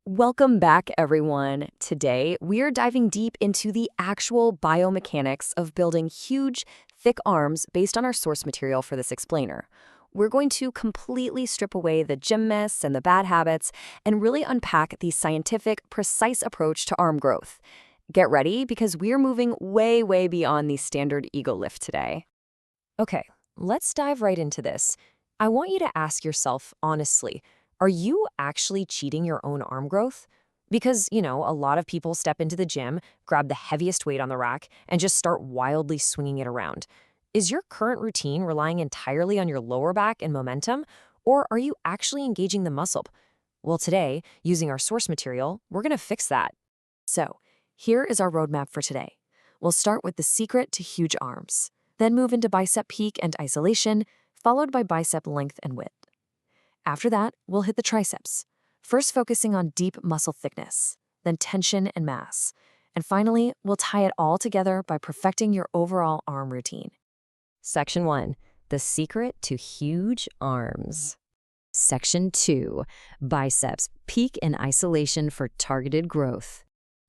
Welcome back, everyone. Today, we're diving deep into the actual biomechanics of building huge, thick arms based on our source material for this explainer. We're going to completely strip away the gym myths and the bad habits and really unpack the scientific, precise approach to arm growth. Get ready because we're moving way, way beyond the standard ego lift today. Okay, let's dive right into this. I want you to ask yourself honestly, are you actually cheating your own arm growth? Because, a lot of people step into the gym, grab the heaviest weight on the rack, and just start wildly swinging it around. Is your current routine relying entirely on your lower back and momentum, or are you actually engaging the muscle? Well, today, using our source material, we're going to fix that. So, here is our roadmap for today. We'll start with the secret to huge arms, then move into bicep peak and isolation, followed by bicep length and width. After that, we'll hit the triceps, first focusing on deep muscle thickness, then tension and mass. And finally, we'll tie it all together by perfecting your overall arm routine. Section 1. The secret to huge arms. Section 2. Biceps, peak and isolation for targeted growth.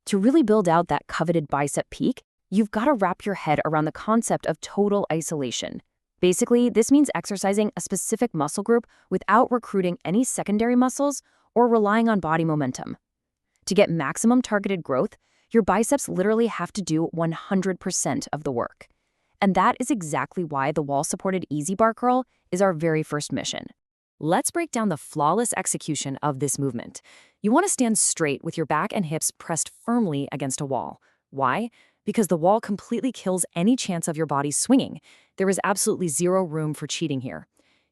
To really build out that coveted bicep peak, you've got to wrap your head around the concept of total isolation. Basically, this means exercising a specific muscle group without recruiting any secondary muscles or relying on body momentum. To get maximum targeted growth, your biceps literally have to do 100% of the work. And that is exactly why the wall-supported easy bar curl is our very first mission. Let's break down the flawless execution of this movement. You want to stand straight with your back and hips pressed firmly against a wall. Why? Because the wall completely kills any chance of your body swinging. There is absolutely zero room for cheating here.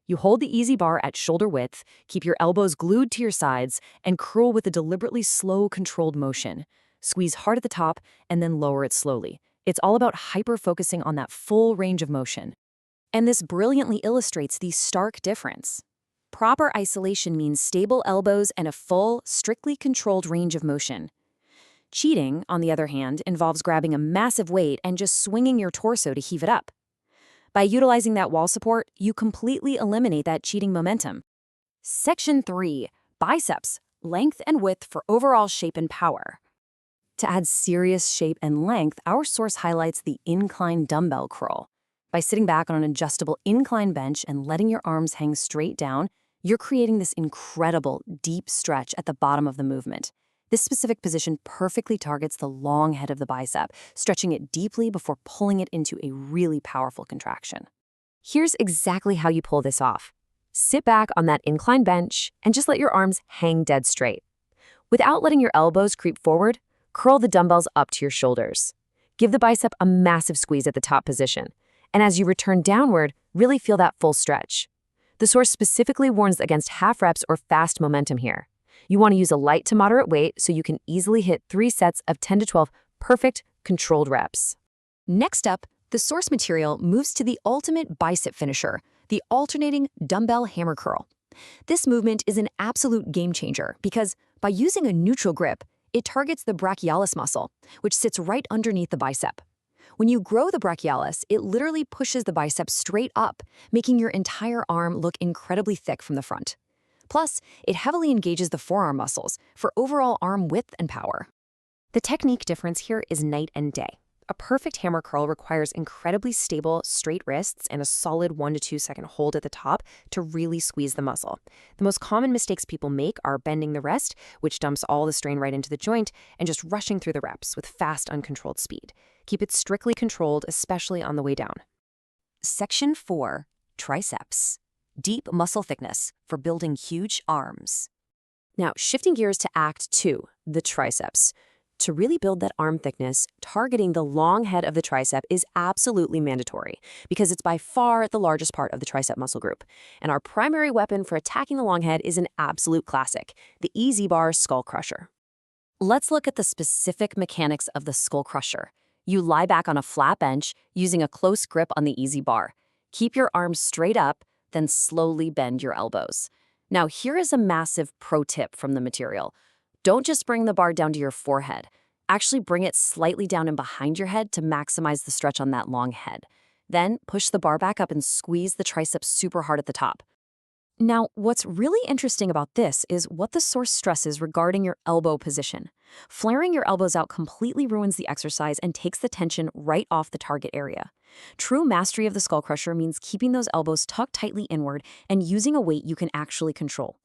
You hold the easy bar at shoulder width, keep your elbows glued to your sides, and curl with a deliberately slow, controlled motion. Squeeze hard at the top and then lower it slowly. It's all about hyper-focusing on that full range of motion. And this brilliantly illustrates the stark difference. Proper isolation means stable elbows and a full, strictly controlled range of motion. Cheating, on the other hand, involves grabbing a massive weight and just swinging your torso to heave it up. By utilizing that wall support, you completely eliminate that cheating momentum. Section 3. Biceps, length and width for overall shape and power. To add serious shape and length, our source highlights the incline dumbbell curl. By sitting back on an adjustable incline bench and letting your arms hang straight down, you're creating this incredible, deep stretch at the bottom of the movement. This specific position perfectly targets the long head of the bicep, stretching it deeply before pulling it into a really powerful contraction. Here's exactly how you pull this off. Sit back on that incline bench and just let your arms hang dead straight. Without letting your elbows creep forward, curl the dumbbells up to your shoulders. Give the bicep a massive squeeze at the top position. And as you return downward, really feel that full stretch. The source specifically warns against half reps or fast momentum here. You want to use a light to moderate weight so you can easily hit 3 sets of 10 to 12 perfect, controlled reps. Next up, the source material moves to the ultimate bicep finisher, the alternating dumbbell hammer curl. This movement is an absolute game changer because by using a neutral grip, it targets the brachialis muscle, which sits right underneath the bicep. When you grow the brachialis, it literally pushes the bicep straight up, making your entire arm look incredibly thick from the front. Plus, it heavily engages the forearm muscles for overall arm width and power. The technique difference here is night and day. A perfect hammer curl requires incredibly stable, straight wrists and a solid 1 to 2 second hold at the top to really squeeze the muscle. The most common mistakes people make are bending the wrist, which dumps all the strain right into the joint, and just rushing through the reps with fast, uncontrolled speed. Keep it strictly controlled, especially on the way down. Section 4. Triceps. Deep muscle thickness for building huge arms. Now, shifting gears to Act 2, the triceps. To really build that arm thickness, targeting the long head of the tricep is absolutely mandatory because it's by far the largest part of the tricep muscle group. And our primary weapon for attacking the long head is an absolute classic, the easy bar skull crusher. Let's look at the specific mechanics of the skull crusher. You lie back on a flat bench using a close grip on the easy bar. Keep your arms straight up, then slowly bend your elbows. Now, here is a massive pro tip from the material. Don't just bring the bar down to your forehead. Actually bring it slightly down and behind your head to maximize the stretch on that long head. Then push the bar back up and squeeze the triceps super hard at the top. Now, what's really interesting about this is what the source stresses regarding your elbow position. Flaring your elbows out completely ruins the exercise and takes the tension right off the target area. True mastery of the skull crusher means keeping those elbows tucked tightly inward and using a weight you can actually control.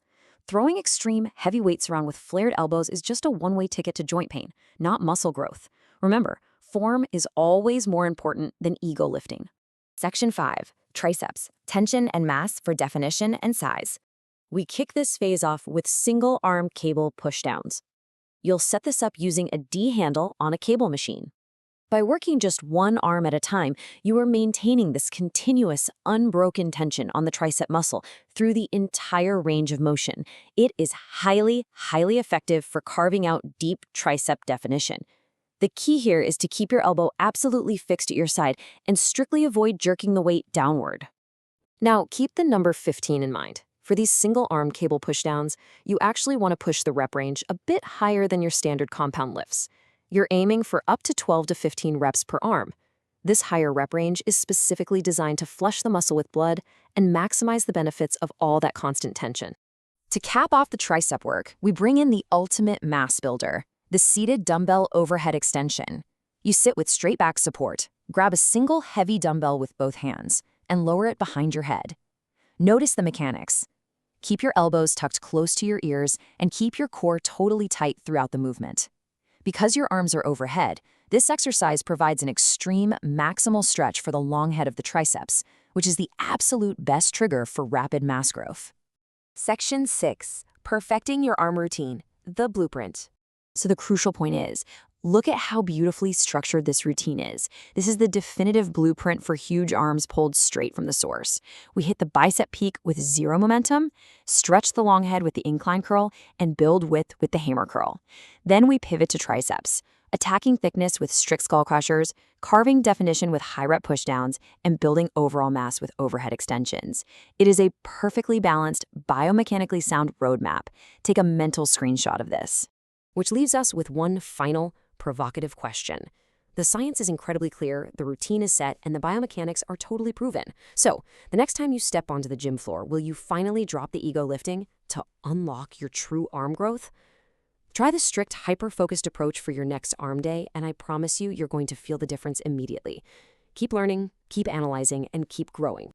Throwing extreme, heavy weights around with flared elbows is just a one-way ticket to joint pain, not muscle growth. Remember, form is always more important than ego lifting. Section 5. Triceps, tension and mass for definition and size. We kick this phase off with single-arm cable pushdowns. You'll set this up using a D handle on a cable machine. By working just one arm at a time, you are maintaining this continuous, unbroken tension on the tricep muscle through the entire range of motion. It is highly, highly effective for carving out deep tricep definition. The key here is to keep your elbow absolutely fixed at your side and strictly avoid jerking the weight downward. Now, keep the number 15 in mind. For these single-arm cable pushdowns, you actually want to push the rep range a bit higher than your standard compound lifts. You're aiming for up to 12 to 15 reps per arm. This higher rep range is specifically designed to flush the muscle with blood and maximize the benefits of all that constant tension. To cap off the tricep work, we bring in the ultimate mass builder, the seated dumbbell overhead extension. You sit with straight back support, grab a single heavy dumbbell with both hands, and lower it behind your head. Notice the mechanics. Keep your elbows tucked close to your ears and keep your core totally tight throughout the movement. Because your arms are overhead, this exercise provides an extreme maximal stretch for the long head of the triceps, which is the absolute best trigger for rapid mass growth. Section 6. Perfecting your arm routine, the blueprint. So the crucial point is, look at how beautifully structured this routine is. This is the definitive blueprint for huge arms pulled straight from the source. We hit the bicep peak with zero momentum, stretch the long head with the incline curl, and build width with the hammer curl. Then we pivot to triceps, attacking thickness with strict skull crushers, carving definition with high rep pushdowns, and building overall mass with overhead extensions. It is a perfectly balanced, biomechanically sound roadmap. Take a mental screenshot of this. Which leaves us with one final, provocative question. The science is incredibly clear, the routine is set, and the biomechanics are totally proven. So, the next time you step onto the gym floor, will you finally drop the ego lifting to unlock your true arm growth? Try the strict, hyper-focused approach for your next arm day, and I promise you, you're going to feel the difference immediately. Keep learning, keep analyzing, and keep growing.